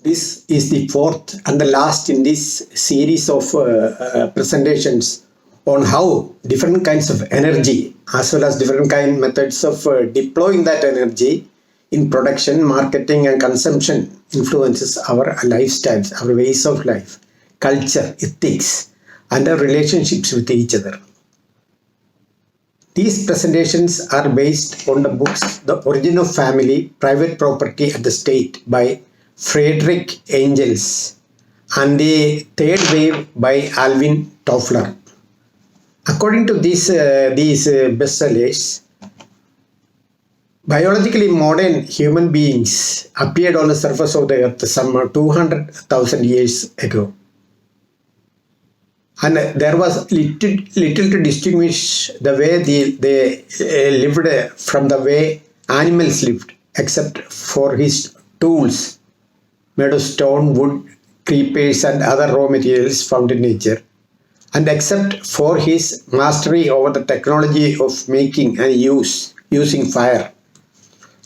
This is the fourth and the last in this series of presentations on how different kinds of energy as well as different kind methods of deploying that energy in production, marketing and consumption influences our lifestyles, our ways of life, culture, ethics and our relationships with each other. These presentations are based on the books The Origin of Family, Private Property and the State by Friedrich Engels and The Third Wave by Alvin Toffler. According to these bestsellers, biologically modern human beings appeared on the surface of the earth some 200,000 years ago. And there was little to distinguish the way they lived from the way animals lived, except for his tools made of stone, wood, creepers and other raw materials found in nature, and except for his mastery over the technology of making and using fire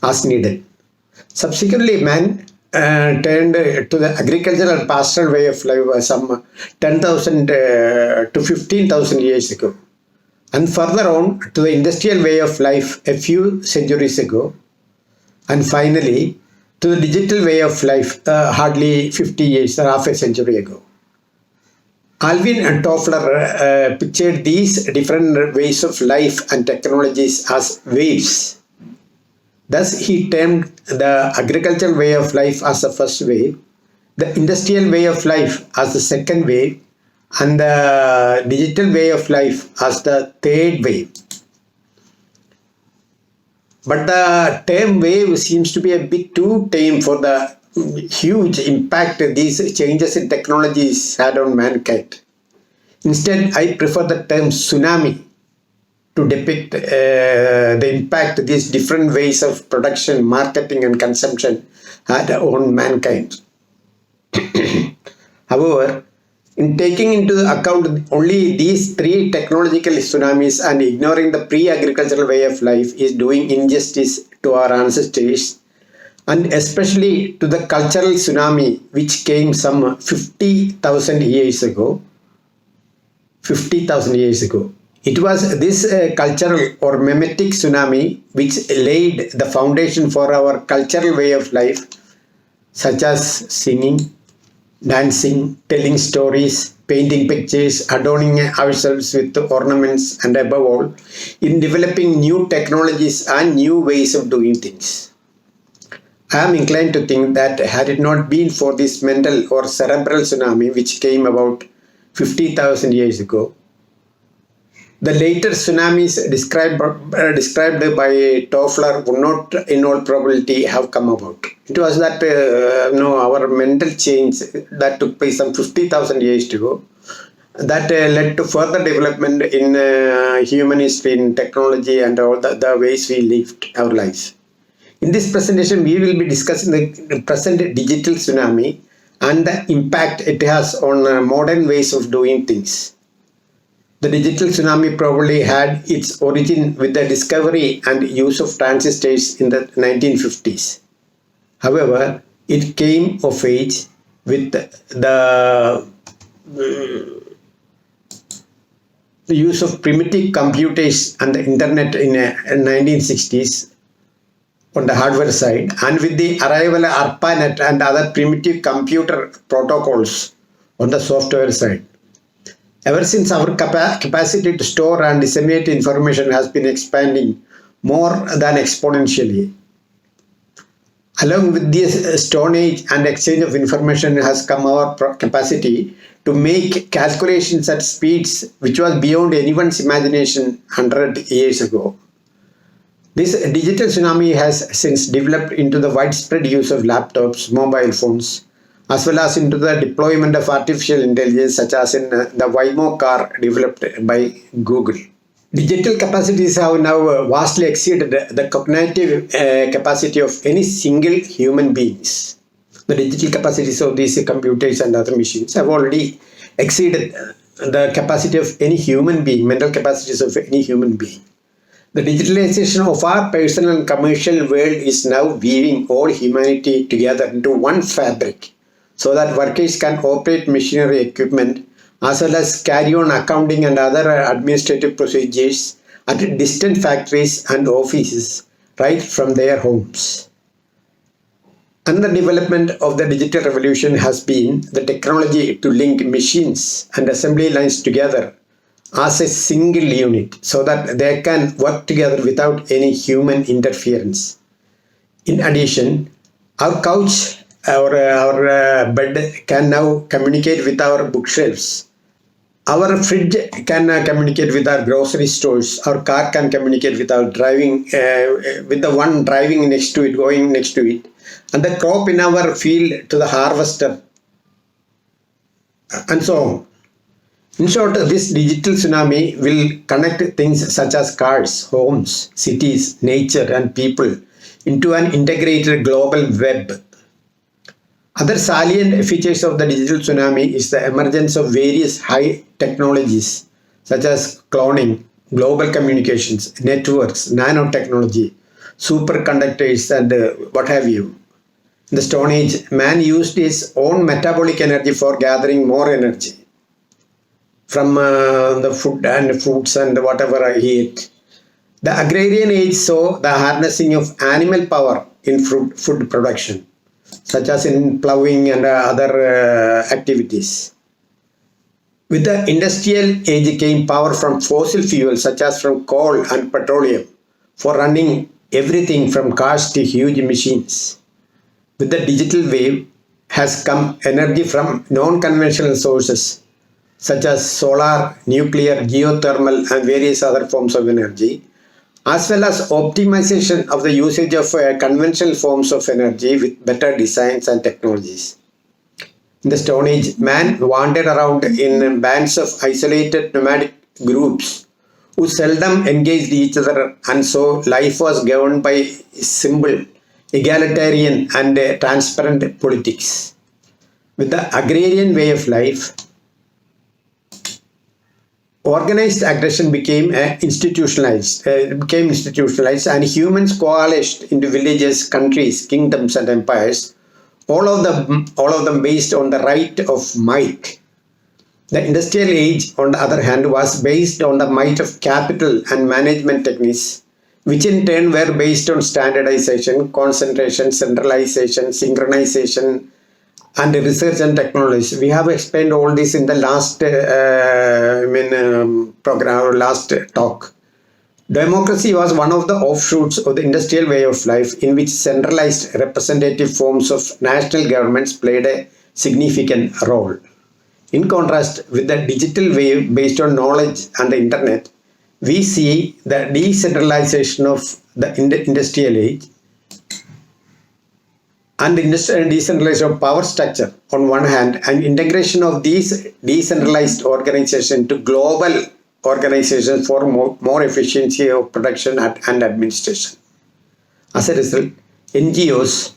as needed. Subsequently, man turned to the agricultural pastoral way of life some 10,000 to 15,000 years ago, and further on to the industrial way of life a few centuries ago, and finally to the digital way of life hardly 50 years or half a century ago. Alvin Toffler pictured these different ways of life and technologies as waves. Thus, he termed the agricultural way of life as the first wave, the industrial way of life as the second wave, and the digital way of life as the third wave. But the term wave seems to be a bit too tame for the huge impact these changes in technologies had on mankind. Instead, I prefer the term tsunami to depict the impact these different ways of production, marketing and consumption had on mankind. However, in taking into account only these three technological tsunamis and ignoring the pre-agricultural way of life is doing injustice to our ancestors, and especially to the cultural tsunami which came some 50,000 years ago. 50,000 years ago. It was this cultural or mimetic tsunami which laid the foundation for our cultural way of life, such as singing, dancing, telling stories, painting pictures, adorning ourselves with ornaments, and above all, in developing new technologies and new ways of doing things. I am inclined to think that had it not been for this mental or cerebral tsunami which came about 50,000 years ago, the later tsunamis described by Toffler would not in all probability have come about. It was that our mental change that took place some 50,000 years ago that led to further development in human history, in technology and all the ways we lived our lives. In this presentation, we will be discussing the present digital tsunami and the impact it has on modern ways of doing things. The digital tsunami probably had its origin with the discovery and use of transistors in the 1950s. However, it came of age with the use of primitive computers and the internet in the 1960s on the hardware side, and with the arrival of ARPANET and other primitive computer protocols on the software side. Ever since, our capacity to store and disseminate information has been expanding more than exponentially. Along with this Stone Age and exchange of information has come our capacity to make calculations at speeds which was beyond anyone's imagination 100 years ago. This digital tsunami has since developed into the widespread use of laptops, mobile phones, as well as into the deployment of artificial intelligence, such as in the Waymo car developed by Google. Digital capacities have now vastly exceeded the cognitive capacity of any single human beings. The digital capacities of these computers and other machines have already exceeded the capacity of any human being, mental capacities of any human being. The digitalization of our personal and commercial world is now weaving all humanity together into one fabric, so that workers can operate machinery equipment as well as carry on accounting and other administrative procedures at distant factories and offices right from their homes. Another development of the digital revolution has been the technology to link machines and assembly lines together as a single unit so that they can work together without any human interference. In addition, our couch, our bed can now communicate with our bookshelves. Our fridge can communicate with our grocery stores. Our car can communicate with our driving, with the one driving next to it, going next to it, and the crop in our field to the harvester, and so on. In short, this digital tsunami will connect things such as cars, homes, cities, nature, and people into an integrated global web. Other salient features of the digital tsunami is the emergence of various high technologies such as cloning, global communications, networks, nanotechnology, superconductors, and what have you. In the Stone Age, man used his own metabolic energy for gathering more energy from the food and fruits and whatever he ate. The agrarian age saw the harnessing of animal power in food production, such as in plowing and other activities. With the industrial age came power from fossil fuels such as from coal and petroleum for running everything from cars to huge machines. With the digital wave has come energy from non-conventional sources such as solar, nuclear, geothermal and various other forms of energy, as well as optimization of the usage of conventional forms of energy with better designs and technologies. In the Stone Age, man wandered around in bands of isolated nomadic groups who seldom engaged each other, and so life was governed by simple, egalitarian and transparent politics. With the agrarian way of life, organized aggression became institutionalized, and humans coalesced into villages, countries, kingdoms, and empires. All of them based on the right of might. The industrial age, on the other hand, was based on the might of capital and management techniques, which in turn were based on standardization, concentration, centralization, synchronization, and research and technology. We have explained all this in the last program or last talk. Democracy was one of the offshoots of the industrial way of life in which centralized representative forms of national governments played a significant role. In contrast with the digital wave based on knowledge and the internet, we see the decentralization of the industrial age and decentralization of power structure on one hand, and integration of these decentralized organizations to global organizations for more efficiency of production and administration. As a result, NGOs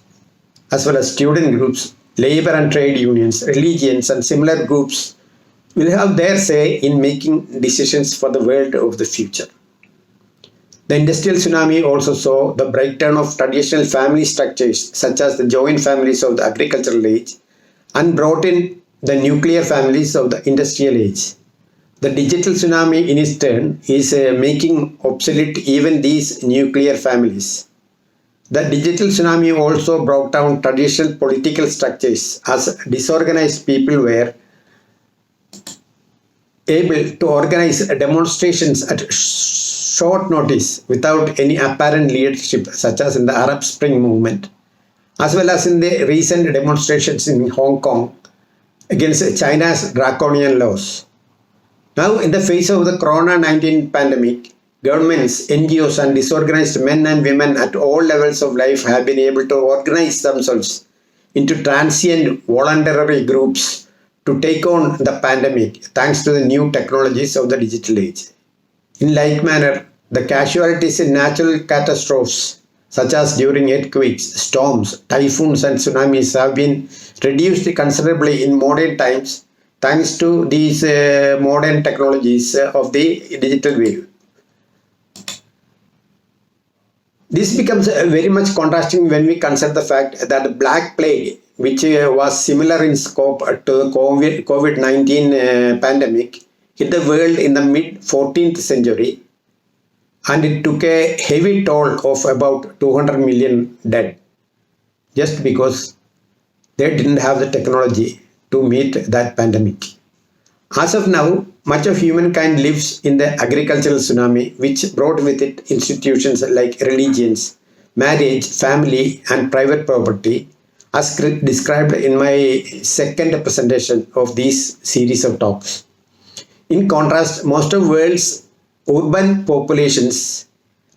as well as student groups, labor and trade unions, religions and similar groups will have their say in making decisions for the world of the future. The industrial tsunami also saw the breakdown of traditional family structures such as the joint families of the agricultural age and brought in the nuclear families of the industrial age. The digital tsunami in its turn is making obsolete even these nuclear families. The digital tsunami also broke down traditional political structures as disorganized people were able to organize demonstrations at short notice without any apparent leadership, such as in the Arab Spring movement, as well as in the recent demonstrations in Hong Kong against China's draconian laws. Now, in the face of the Corona-19 pandemic, governments, NGOs and disorganized men and women at all levels of life have been able to organize themselves into transient voluntary groups to take on the pandemic thanks to the new technologies of the digital age. In like manner, the casualties in natural catastrophes such as during earthquakes, storms, typhoons and tsunamis have been reduced considerably in modern times thanks to these modern technologies of the digital wave. This becomes very much contrasting when we consider the fact that the Black Plague, which was similar in scope to the COVID-19 pandemic, hit the world in the mid 14th century, and it took a heavy toll of about 200 million dead, just because they didn't have the technology to meet that pandemic. As of now, much of humankind lives in the agricultural tsunami, which brought with it institutions like religions, marriage, family, and private property, as described in my second presentation of this series of talks. In contrast, most of the world's urban populations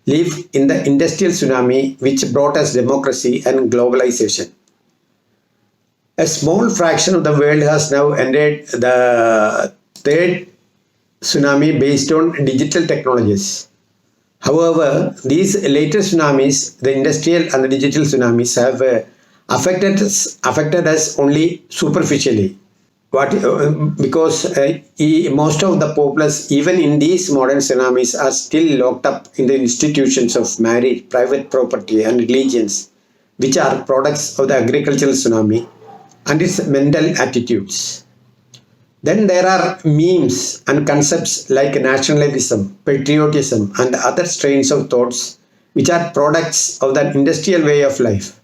live in the industrial tsunami, which brought us democracy and globalization. A small fraction of the world has now entered the third tsunami based on digital technologies. However, these later tsunamis, the industrial and the digital tsunamis, have affected us only superficially. Because most of the populace, even in these modern tsunamis, are still locked up in the institutions of marriage, private property, and religions, which are products of the agricultural tsunami and its mental attitudes. Then there are memes and concepts like nationalism, patriotism, and other strains of thoughts which are products of the industrial way of life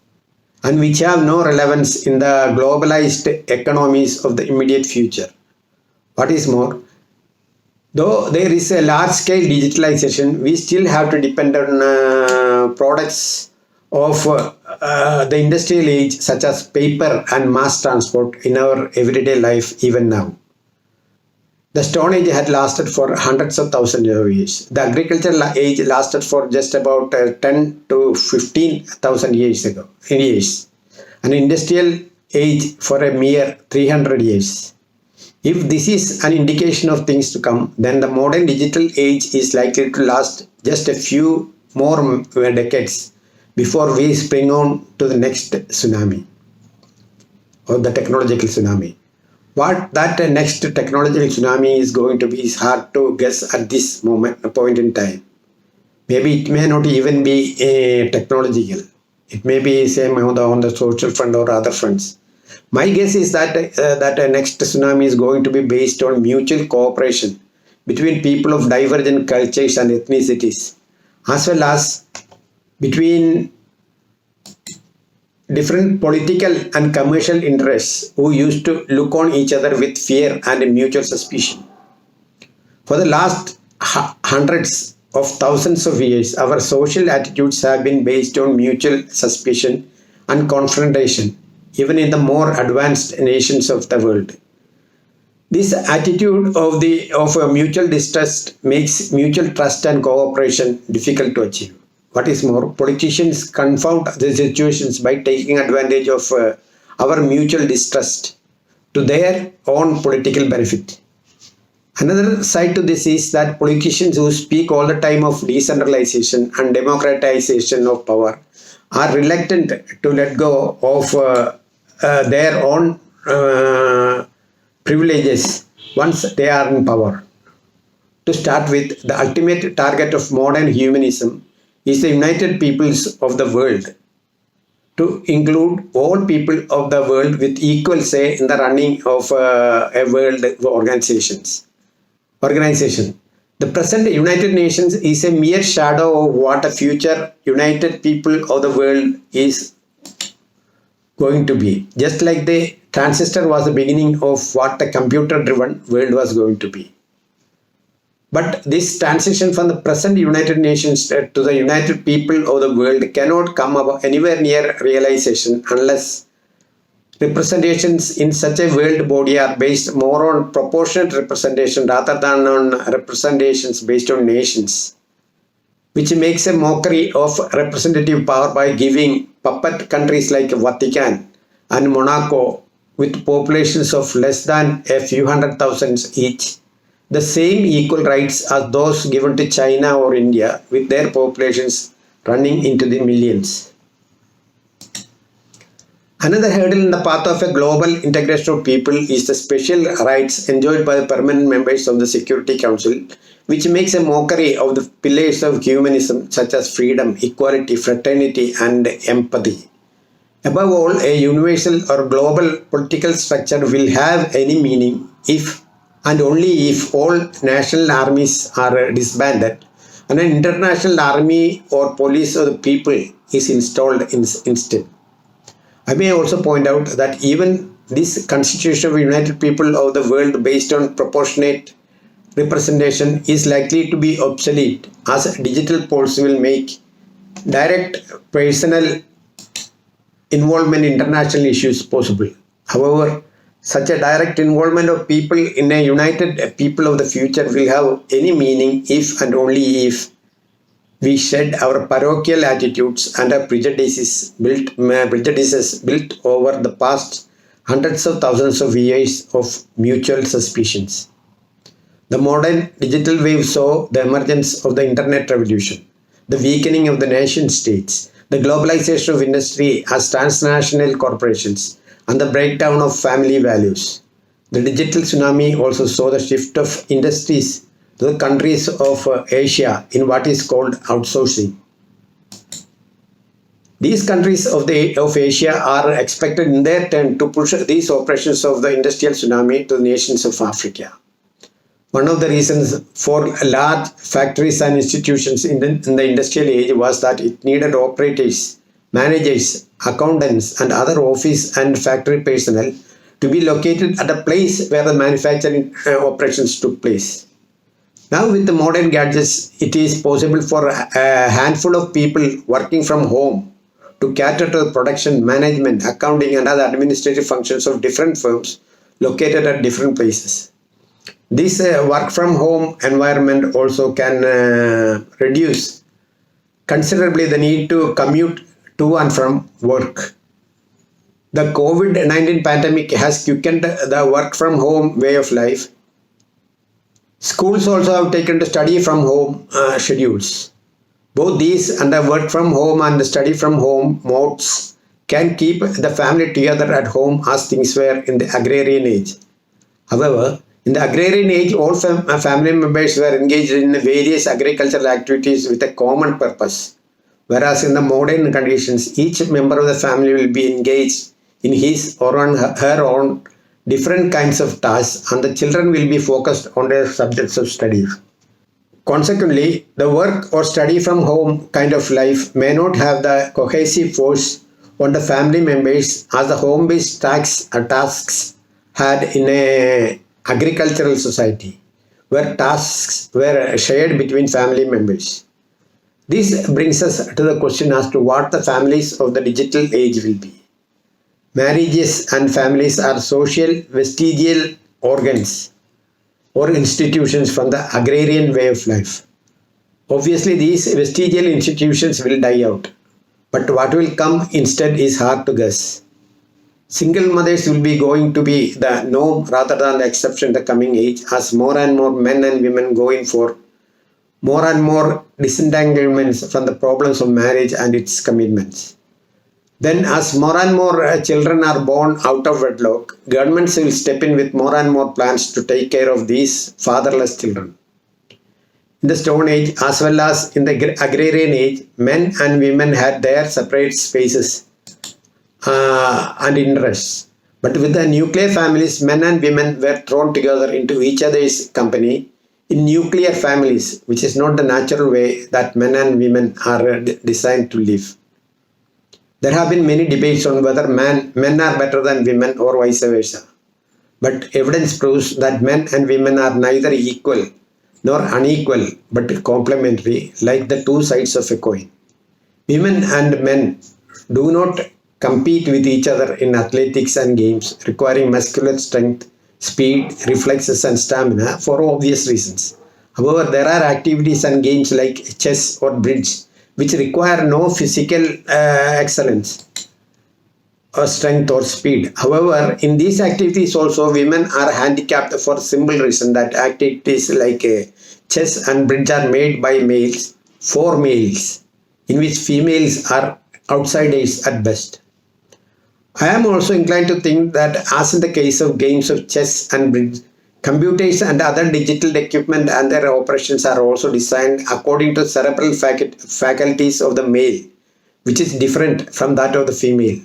and which have no relevance in the globalized economies of the immediate future. What is more, though there is a large-scale digitalization, we still have to depend on products of the industrial age, such as paper and mass transport, in our everyday life even now. The Stone Age had lasted for hundreds of thousands of years. The agricultural age lasted for just about 10 to 15,000 years ago. An industrial age for a mere 300 years. If this is an indication of things to come, then the modern digital age is likely to last just a few more decades before we spring on to the next tsunami, or the technological tsunami. What that next technological tsunami is going to be is hard to guess at this point in time. Maybe it may not even be technological. It may be same on the social front or other fronts. My guess is that next tsunami is going to be based on mutual cooperation between people of divergent cultures and ethnicities, as well as between different political and commercial interests who used to look on each other with fear and mutual suspicion. For the last hundreds of thousands of years, our social attitudes have been based on mutual suspicion and confrontation, even in the more advanced nations of the world. This attitude of mutual distrust makes mutual trust and cooperation difficult to achieve. What is more, politicians confound the situations by taking advantage of our mutual distrust to their own political benefit. Another side to this is that politicians who speak all the time of decentralization and democratization of power are reluctant to let go of their own privileges once they are in power. To start with, the ultimate target of modern humanism is the united peoples of the world, to include all people of the world with equal say in the running of a world organization. The present United Nations is a mere shadow of what a future united people of the world is going to be, just like the transistor was the beginning of what the computer-driven world was going to be. But this transition from the present United Nations to the united people of the world cannot come anywhere near realization unless representations in such a world body are based more on proportionate representation rather than on representations based on nations, which makes a mockery of representative power by giving puppet countries like Vatican and Monaco, with populations of less than a few hundred thousands each, the same equal rights as those given to China or India, with their populations running into the millions. Another hurdle in the path of a global integration of people is the special rights enjoyed by the permanent members of the Security Council, which makes a mockery of the pillars of humanism such as freedom, equality, fraternity, and empathy. Above all, a universal or global political structure will have any meaning if and only if all national armies are disbanded and an international army or police of the people is installed instead. I may also point out that even this constitution of united people of the world based on proportionate representation is likely to be obsolete as digital polls will make direct personal involvement in international issues possible. However, such a direct involvement of people in a united people of the future will have any meaning if and only if we shed our parochial attitudes and our prejudices built over the past hundreds of thousands of years of mutual suspicions. The modern digital wave saw the emergence of the internet revolution, the weakening of the nation states, the globalization of industry as transnational corporations, and the breakdown of family values. The digital tsunami also saw the shift of industries to the countries of Asia in what is called outsourcing. These countries of Asia are expected in their turn to push these operations of the industrial tsunami to the nations of Africa. One of the reasons for large factories and institutions in the industrial age was that it needed operators, managers, accountants, and other office and factory personnel to be located at a place where the manufacturing operations took place. Now, with the modern gadgets, it is possible for a handful of people working from home to cater to the production, management, accounting, and other administrative functions of different firms located at different places. This work from home environment also can reduce considerably the need to commute to and from work. The COVID-19 pandemic has quickened the work from home way of life. Schools also have taken to study from home schedules. Both these and the work from home and the study from home modes can keep the family together at home as things were in the agrarian age. However, in the agrarian age, all family members were engaged in various agricultural activities with a common purpose. Whereas in the modern conditions, each member of the family will be engaged in his or her own different kinds of tasks and the children will be focused on their subjects of study. Consequently, the work or study from home kind of life may not have the cohesive force on the family members as the home-based tasks had in a agricultural society, where tasks were shared between family members. This brings us to the question as to what the families of the digital age will be. Marriages and families are social vestigial organs or institutions from the agrarian way of life. Obviously, these vestigial institutions will die out, but what will come instead is hard to guess. Single mothers will be going to be the norm rather than the exception in the coming age as more and more men and women go in for more and more disentanglements from the problems of marriage and its commitments. Then as more and more children are born out of wedlock, governments will step in with more and more plans to take care of these fatherless children. In the Stone Age as well as in the agrarian age, men and women had their separate spaces and interests. But with the nuclear families, men and women were thrown together into each other's company in nuclear families, which is not the natural way that men and women are designed to live. There have been many debates on whether men are better than women or vice versa. But evidence proves that men and women are neither equal nor unequal but complementary, like the two sides of a coin. Women and men do not compete with each other in athletics and games requiring muscular strength, speed, reflexes and stamina for obvious reasons. However, there are activities and games like chess or bridge which require no physical excellence or strength or speed. However, in these activities also women are handicapped for the simple reason that activities like chess and bridge are made by males for males, in which females are outsiders at best. I am also inclined to think that, as in the case of games of chess and bridge, computers and other digital equipment and their operations are also designed according to cerebral faculties of the male, which is different from that of the female.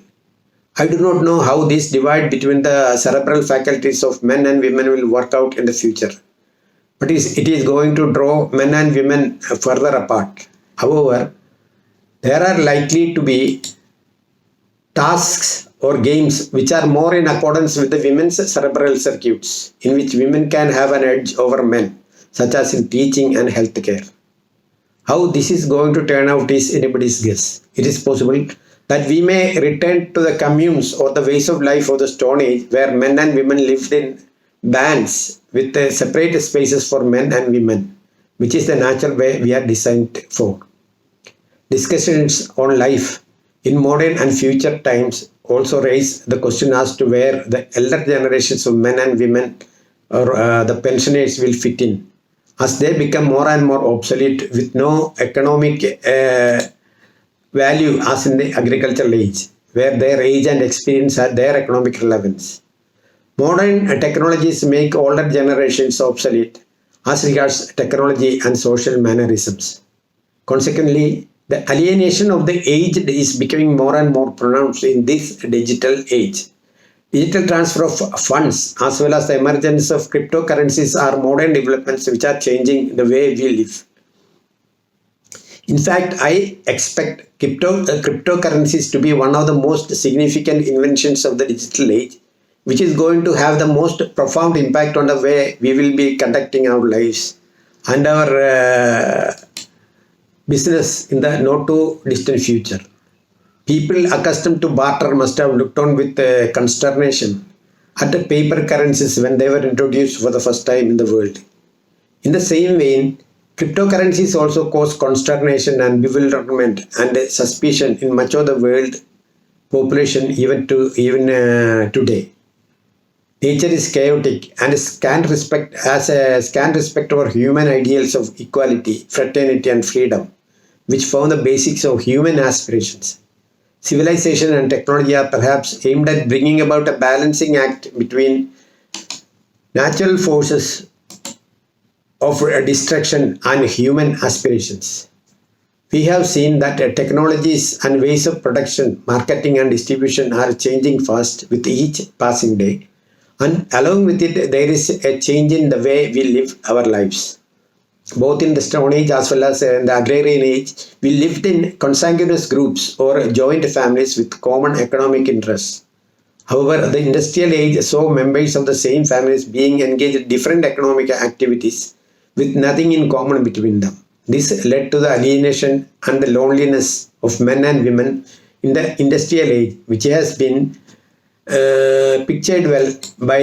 I do not know how this divide between the cerebral faculties of men and women will work out in the future, but it is going to draw men and women further apart. However, there are likely to be tasks or games which are more in accordance with the women's cerebral circuits, in which women can have an edge over men, such as in teaching and healthcare. How this is going to turn out is anybody's guess. It is possible that we may return to the communes or the ways of life of the Stone Age, where men and women lived in bands with separate spaces for men and women, which is the natural way we are designed for. Discussions on life in modern and future times also raise the question as to where the elder generations of men and women or the pensioners will fit in, as they become more and more obsolete with no economic value as in the agricultural age, where their age and experience had their economic relevance. Modern technologies make older generations obsolete as regards technology and social mannerisms. Consequently, the alienation of the aged is becoming more and more pronounced in this digital age. Digital transfer of funds as well as the emergence of cryptocurrencies are modern developments which are changing the way we live. In fact, I expect cryptocurrencies to be one of the most significant inventions of the digital age, which is going to have the most profound impact on the way we will be conducting our lives and our business in the not too distant future. People accustomed to barter must have looked on with consternation at the paper currencies when they were introduced for the first time in the world. In the same vein, cryptocurrencies also cause consternation and bewilderment and suspicion in much of the world population even today. Nature is chaotic and has a scant respect over human ideals of equality, fraternity, and freedom, which form the basics of human aspirations. Civilization and technology are perhaps aimed at bringing about a balancing act between natural forces of destruction and human aspirations. We have seen that technologies and ways of production, marketing, and distribution are changing fast with each passing day, and along with it, there is a change in the way we live our lives. Both in the Stone Age as well as in the Agrarian Age, we lived in consanguineous groups or joint families with common economic interests. However, the Industrial Age saw members of the same families being engaged in different economic activities with nothing in common between them. This led to the alienation and the loneliness of men and women in the Industrial Age, which has been pictured well by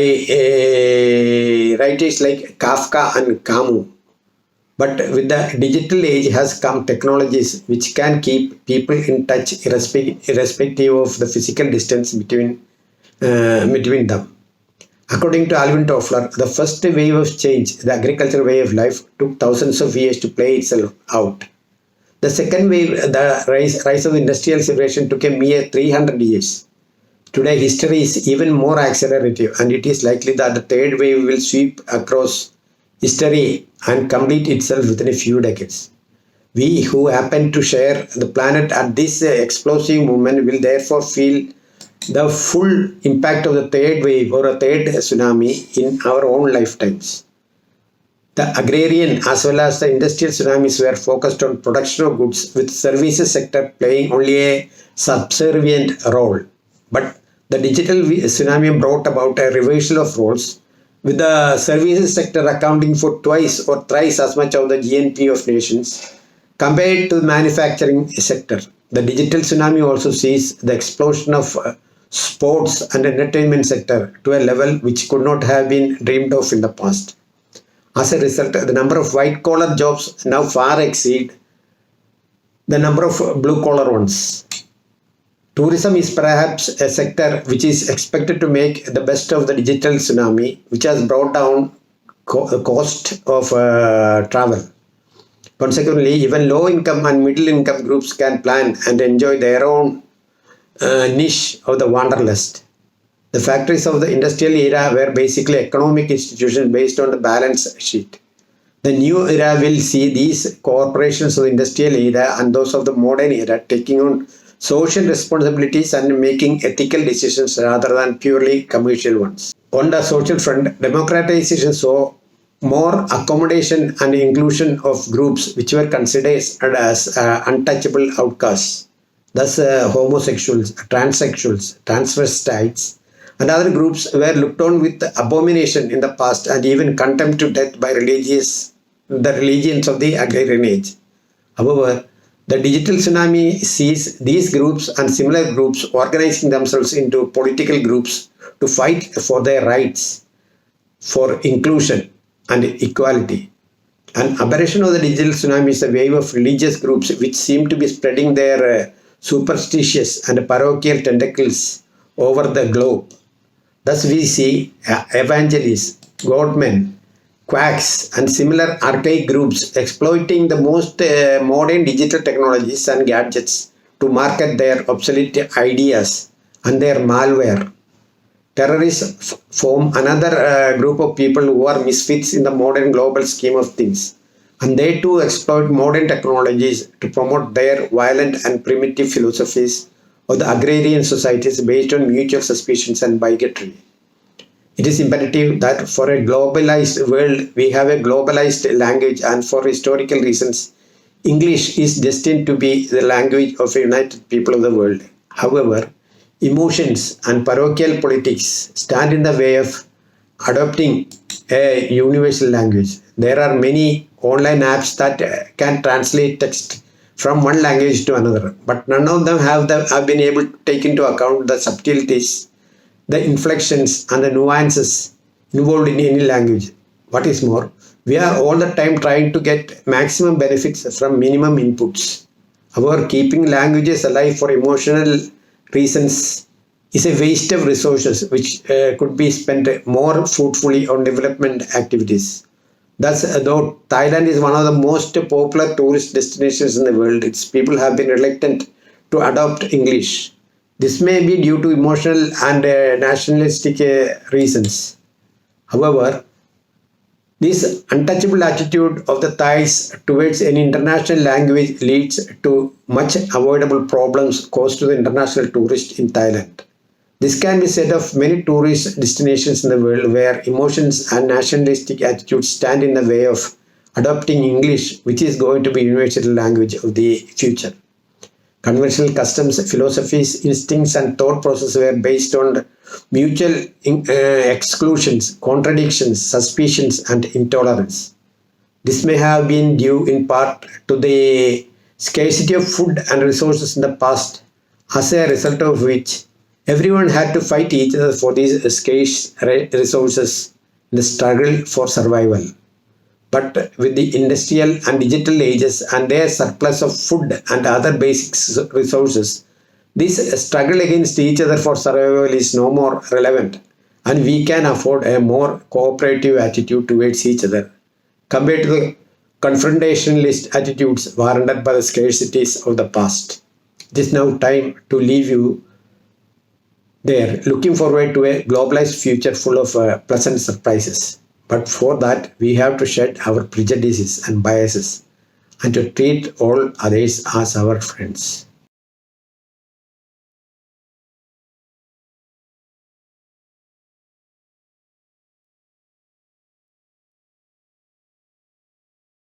writers like Kafka and Camus. But with the digital age has come technologies which can keep people in touch irrespective of the physical distance between them. According to Alvin Toffler, the first wave of change, the agricultural way of life, took thousands of years to play itself out. The second wave, the rise of industrial civilization, took a mere 300 years. Today, history is even more accelerative, and it is likely that the third wave will sweep across history and complete itself within a few decades. We who happen to share the planet at this explosive moment will therefore feel the full impact of the third wave or a third tsunami in our own lifetimes. The agrarian as well as the industrial tsunamis were focused on production of goods, with services sector playing only a subservient role. But the digital tsunami brought about a reversal of roles, with the services sector accounting for twice or thrice as much of the GNP of nations compared to the manufacturing sector. The digital tsunami also sees the explosion of sports and entertainment sector to a level which could not have been dreamed of in the past. As a result, the number of white-collar jobs now far exceed the number of blue-collar ones. Tourism is perhaps a sector which is expected to make the best of the digital tsunami, which has brought down the cost of travel. Consequently, even low-income and middle-income groups can plan and enjoy their own niche of the wanderlust. The factories of the industrial era were basically economic institutions based on the balance sheet. The new era will see these corporations of the industrial era and those of the modern era taking on social responsibilities and making ethical decisions rather than purely commercial ones. On the social front, democratization saw more accommodation and inclusion of groups which were considered as untouchable outcasts. Thus, homosexuals, transsexuals, transvestites, and other groups were looked on with abomination in the past and even contempt to death by the religions of the agrarian age. However, the digital tsunami sees these groups and similar groups organizing themselves into political groups to fight for their rights, for inclusion and equality. An aberration of the digital tsunami is a wave of religious groups which seem to be spreading their superstitious and parochial tentacles over the globe. Thus, we see evangelists, godmen, quacks, and similar archaic groups exploiting the most modern digital technologies and gadgets to market their obsolete ideas and their malware. Terrorists form another group of people who are misfits in the modern global scheme of things, and they too exploit modern technologies to promote their violent and primitive philosophies of the agrarian societies based on mutual suspicions and bigotry. It is imperative that for a globalized world, we have a globalized language, and for historical reasons, English is destined to be the language of a united people of the world. However, emotions and parochial politics stand in the way of adopting a universal language. There are many online apps that can translate text from one language to another, but none of them have been able to take into account the subtleties, the inflections and the nuances involved in any language. What is more, we are all the time trying to get maximum benefits from minimum inputs. However, keeping languages alive for emotional reasons is a waste of resources which could be spent more fruitfully on development activities. Thus, though Thailand is one of the most popular tourist destinations in the world, its people have been reluctant to adopt English. This may be due to emotional and nationalistic reasons. However, this untouchable attitude of the Thais towards an international language leads to much avoidable problems caused to the international tourist in Thailand. This can be said of many tourist destinations in the world where emotions and nationalistic attitudes stand in the way of adopting English, which is going to be universal language of the future. Conventional customs, philosophies, instincts, and thought processes were based on mutual exclusions, contradictions, suspicions, and intolerance. This may have been due in part to the scarcity of food and resources in the past, as a result of which everyone had to fight each other for these scarce resources in the struggle for survival. But with the industrial and digital ages and their surplus of food and other basic resources, this struggle against each other for survival is no more relevant, and we can afford a more cooperative attitude towards each other compared to the confrontationalist attitudes warranted by the scarcities of the past. It is now time to leave you there, looking forward to a globalized future full of pleasant surprises. But for that, we have to shed our prejudices and biases and to treat all others as our friends.